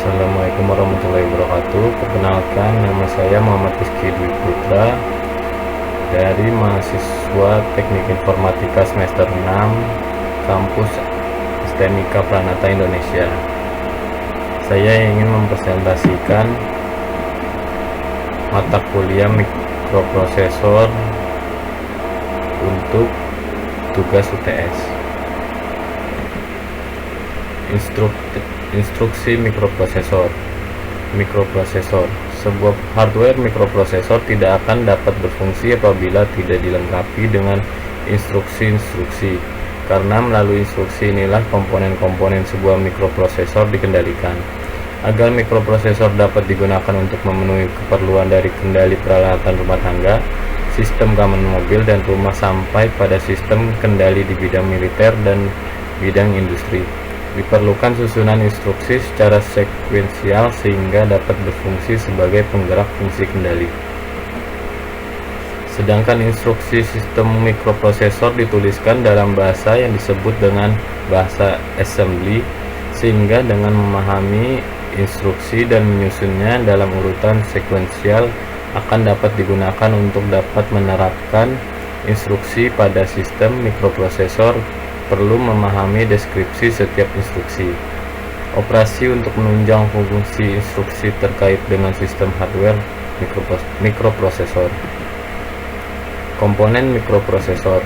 Assalamualaikum warahmatullahi wabarakatuh. Perkenalkan, nama saya Muhammad Rizky Dwi Putra dari mahasiswa Teknik Informatika semester 6 kampus STMIK Pranata Indonesia. Saya ingin mempresentasikan mata kuliah mikroprosesor untuk tugas UTS. Instruksi mikroprosesor. Sebuah hardware mikroprosesor tidak akan dapat berfungsi apabila tidak dilengkapi dengan instruksi-instruksi, karena melalui instruksi inilah komponen-komponen sebuah mikroprosesor dikendalikan. Agar mikroprosesor dapat digunakan untuk memenuhi keperluan dari kendali peralatan rumah tangga, sistem keamanan mobil dan rumah, sampai pada sistem kendali di bidang militer dan bidang industri, diperlukan susunan instruksi secara sekuensial sehingga dapat berfungsi sebagai penggerak fungsi kendali. Sedangkan instruksi sistem mikroprosesor dituliskan dalam bahasa yang disebut dengan bahasa assembly, sehingga dengan memahami instruksi dan menyusunnya dalam urutan sekuensial akan dapat digunakan untuk dapat menerapkan instruksi pada sistem mikroprosesor. Perlu memahami deskripsi setiap instruksi, operasi untuk menunjang fungsi instruksi terkait dengan sistem hardware mikroprosesor. Komponen mikroprosesor.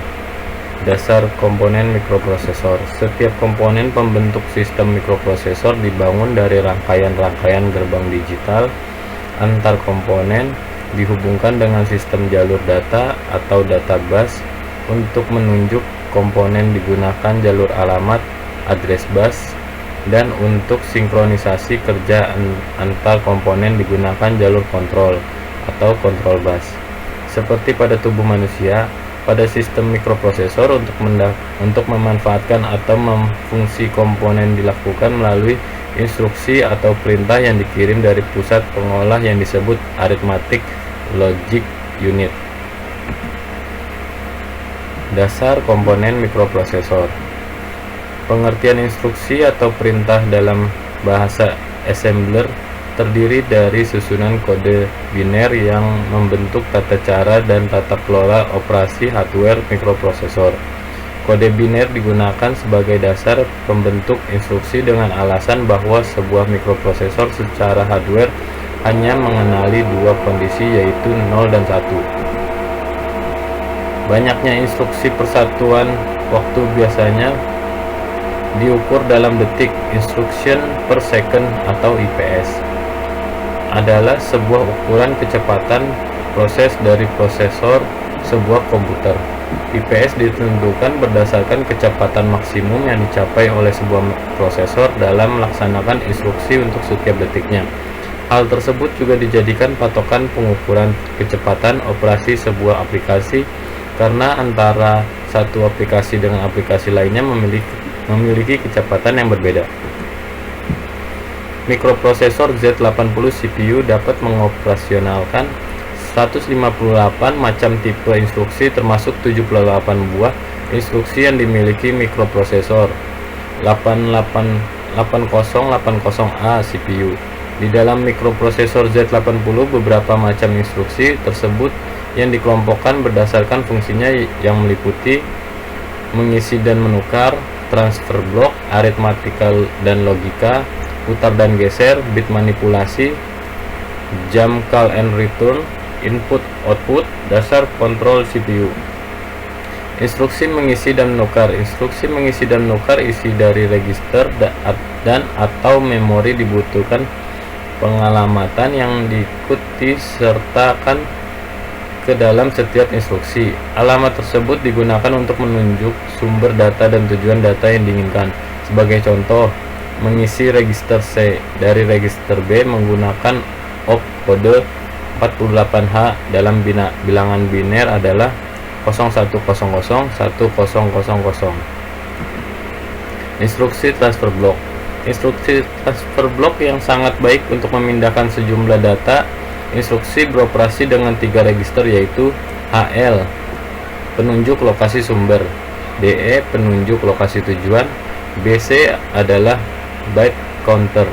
Dasar komponen mikroprosesor. Setiap komponen pembentuk sistem mikroprosesor dibangun dari rangkaian-rangkaian gerbang digital antar komponen, dihubungkan dengan sistem jalur data atau data bus. Untuk menunjuk komponen digunakan jalur alamat address bus, dan untuk sinkronisasi kerja antar komponen digunakan jalur kontrol atau control bus. Seperti pada tubuh manusia, pada sistem mikroprosesor untuk memanfaatkan atau memfungsi komponen dilakukan melalui instruksi atau perintah yang dikirim dari pusat pengolah yang disebut arithmetic logic unit. Dasar komponen mikroprosesor. Pengertian instruksi atau perintah dalam bahasa assembler terdiri dari susunan kode biner yang membentuk tata cara dan tata kelola operasi hardware mikroprosesor. Kode biner digunakan sebagai dasar pembentuk instruksi dengan alasan bahwa sebuah mikroprosesor secara hardware hanya mengenali dua kondisi, yaitu 0 dan 1. Banyaknya instruksi persatuan waktu biasanya diukur dalam detik. Instruction per second atau IPS adalah sebuah ukuran kecepatan proses dari prosesor sebuah komputer. IPS ditentukan berdasarkan kecepatan maksimum yang dicapai oleh sebuah prosesor dalam melaksanakan instruksi untuk setiap detiknya. Hal tersebut juga dijadikan patokan pengukuran kecepatan operasi sebuah aplikasi, karena antara satu aplikasi dengan aplikasi lainnya memiliki kecepatan yang berbeda. Mikroprosesor Z80 CPU dapat mengoperasionalkan 158 macam tipe instruksi, termasuk 78 buah instruksi yang dimiliki mikroprosesor 8080A CPU. Di dalam mikroprosesor Z80, beberapa macam instruksi tersebut yang dikelompokkan berdasarkan fungsinya yang meliputi mengisi dan menukar, transfer block, aritmatikal dan logika, putar dan geser, bit manipulasi, jump call and return, input output, dasar kontrol CPU. Instruksi mengisi dan menukar. Instruksi mengisi dan menukar isi dari register dan atau memori dibutuhkan pengalamatan yang diikuti sertakan ke dalam setiap instruksi. Alamat tersebut digunakan untuk menunjuk sumber data dan tujuan data yang diinginkan. Sebagai contoh, mengisi register C dari register B menggunakan opcode 48H dalam bilangan biner adalah 0100 1000. Instruksi transfer block. Instruksi transfer block yang sangat baik untuk memindahkan sejumlah data. Instruksi beroperasi dengan 3 register, yaitu HL penunjuk lokasi sumber, DE penunjuk lokasi tujuan, BC adalah byte counter.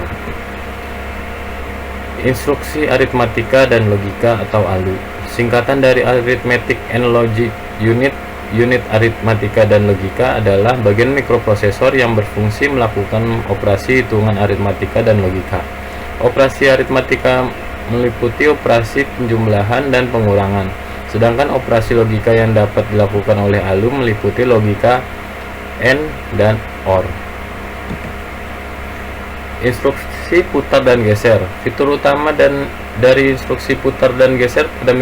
Instruksi aritmatika dan logika atau ALU, singkatan dari Arithmetic and Logic Unit. Unit aritmatika dan logika adalah bagian mikroprosesor yang berfungsi melakukan operasi hitungan aritmatika dan logika. Operasi aritmatika meliputi operasi penjumlahan dan pengurangan, sedangkan operasi logika yang dapat dilakukan oleh ALU meliputi logika AND dan OR. Instruksi putar dan geser. Fitur utama dari instruksi putar dan geser pada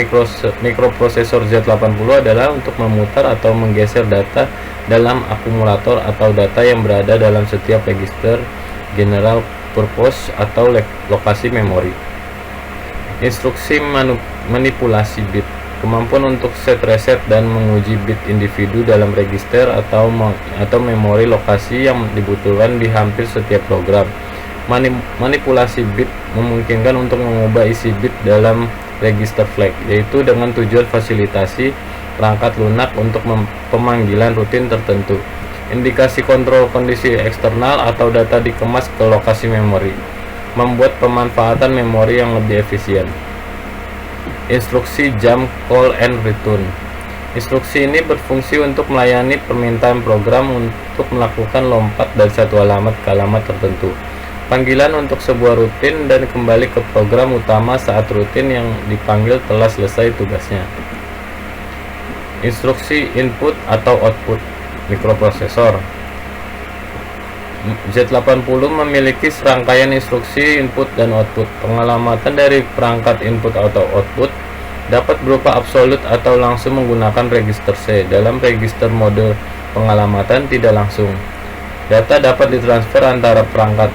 mikroprosesor Z80 adalah untuk memutar atau menggeser data dalam akumulator atau data yang berada dalam setiap register general purpose atau lokasi memori. Instruksi manipulasi bit. Kemampuan untuk set reset dan menguji bit individu dalam register atau memori lokasi yang dibutuhkan di hampir setiap program. Manipulasi bit memungkinkan untuk mengubah isi bit dalam register flag, yaitu dengan tujuan fasilitasi perangkat lunak untuk pemanggilan rutin tertentu. Indikasi kontrol kondisi eksternal atau data dikemas ke lokasi memori, membuat pemanfaatan memori yang lebih efisien. Instruksi jump, call, and return. Instruksi ini berfungsi untuk melayani permintaan program untuk melakukan lompat dari satu alamat ke alamat tertentu. Panggilan untuk sebuah rutin dan kembali ke program utama saat rutin yang dipanggil telah selesai tugasnya. Instruksi input atau output mikroprosesor. Z80 memiliki serangkaian instruksi input dan output. Pengalamatan dari perangkat input atau output dapat berupa absolut atau langsung menggunakan register C. Dalam register mode pengalamatan tidak langsung, data dapat ditransfer antara perangkat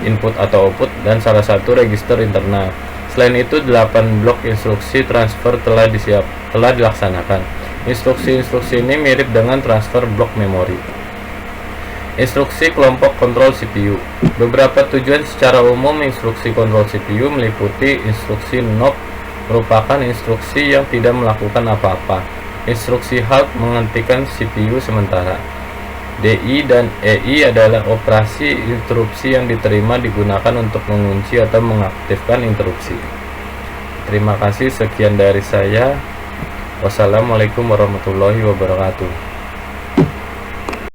input atau output dan salah satu register internal. Selain itu, 8 blok instruksi transfer telah dilaksanakan. Instruksi-instruksi ini mirip dengan transfer blok memori. Instruksi kelompok kontrol CPU. Beberapa tujuan secara umum instruksi kontrol CPU meliputi instruksi NOP, merupakan instruksi yang tidak melakukan apa-apa. Instruksi halt menghentikan CPU sementara. DI dan EI adalah operasi interupsi yang diterima digunakan untuk mengunci atau mengaktifkan interupsi. Terima kasih, sekian dari saya. Wassalamualaikum warahmatullahi wabarakatuh.